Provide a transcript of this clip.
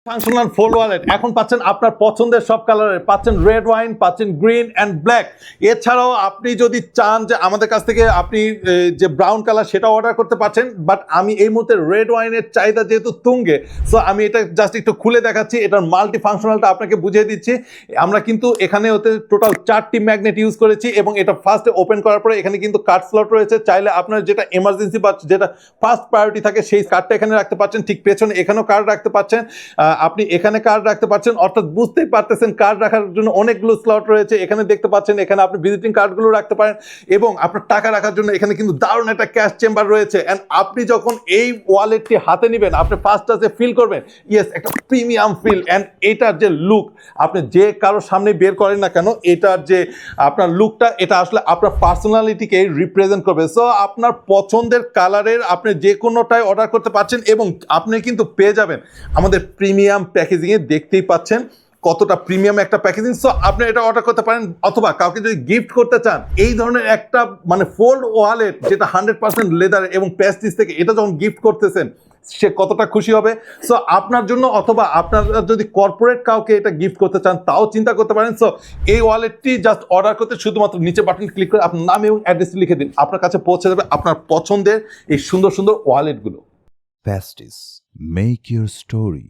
Functional fold wallet এখন পাচ্ছেন আপনার পছন্দের সব কালারের, পাচ্ছেন রেড ওয়াইন, পাচ্ছেন গ্রিন অ্যান্ড ব্ল্যাক। এছাড়াও আপনি যদি চান যে আমাদের কাছ থেকে আপনি যে ব্রাউন কালার সেটা অর্ডার করতে পারছেন, বাট আমি এই মুহূর্তে রেড ওয়াইনের চাহিদা যেহেতু তুঙ্গে, সো আমি এটা জাস্ট একটু খুলে দেখাচ্ছি, এটার মাল্টি ফাংশনালটা আপনাকে বুঝিয়ে দিচ্ছি। আমরা কিন্তু এখানে হতে টোটাল 4টি ম্যাগনেট ইউজ করেছি এবং এটা ফার্স্টে ওপেন করার পরে এখানে কিন্তু কার্ড স্লট রয়েছে। চাইলে আপনার যেটা এমার্জেন্সি বা যেটা ফার্স্ট প্রায়োরিটি থাকে সেই কার্ডটা এখানে রাখতে পারছেন। ঠিক পেছনে এখানেও কার্ড রাখতে পারছেন, আপনি এখানে কার্ড রাখতে পারছেন, অর্থাৎ বুঝতেই পারতেছেন কার্ড রাখার জন্য অনেকগুলো স্লট রয়েছে। এখানে দেখতে পাচ্ছেন এখানে আপনি ভিজিটিং কার্ডগুলো রাখতে পারেন এবং আপনার টাকা রাখার জন্য এখানে কিন্তু দারুণ একটা ক্যাশ চেম্বার রয়েছে। অ্যান্ড আপনি যখন এই ওয়ালেটটি হাতে নেবেন আপনি ফার্স্ট টাচে ফিল করবেন ইয়েস একটা প্রিমিয়াম ফিল। অ্যান্ড এটার যে লুক আপনি যে কারোর সামনে বের করেন না কেন, এটার যে আপনার লুকটা এটা আসলে আপনার পার্সোনালিটিকে রিপ্রেজেন্ট করবে। সো আপনার পছন্দের কালারের আপনি যে কোনোটাই অর্ডার করতে পারছেন এবং আপনি কিন্তু পেয়ে যাবেন আমাদের প্রিমিয়াম প্যাকেজিংয়ে। দেখতেই পাচ্ছেন কতটা প্রিমিয়াম একটা প্যাকেজিং। সো আপনি এটা অর্ডার করতে পারেন, অথবা কাউকে যদি গিফট করতে চান এই ধরনের একটা মানে ফোল্ড ওয়ালেট যেটা 100% লেদার এবং প্যাস্টিস থেকে, এটা যখন গিফট করতেছেন সে কতটা খুশি হবে। সো আপনার জন্য অথবা আপনারা যদি কর্পোরেট কাউকে এটা গিফট করতে চান তাও চিন্তা করতে পারেন। সো এই ওয়ালেটটি জাস্ট অর্ডার করতে শুধুমাত্র নিচে বাটন ক্লিক করে আপনার নাম এবং অ্যাড্রেসটি লিখে দিন, আপনার কাছে পৌঁছে যাবে আপনার পছন্দের এই সুন্দর সুন্দর ওয়ালেটগুলো। Festis. Make your story.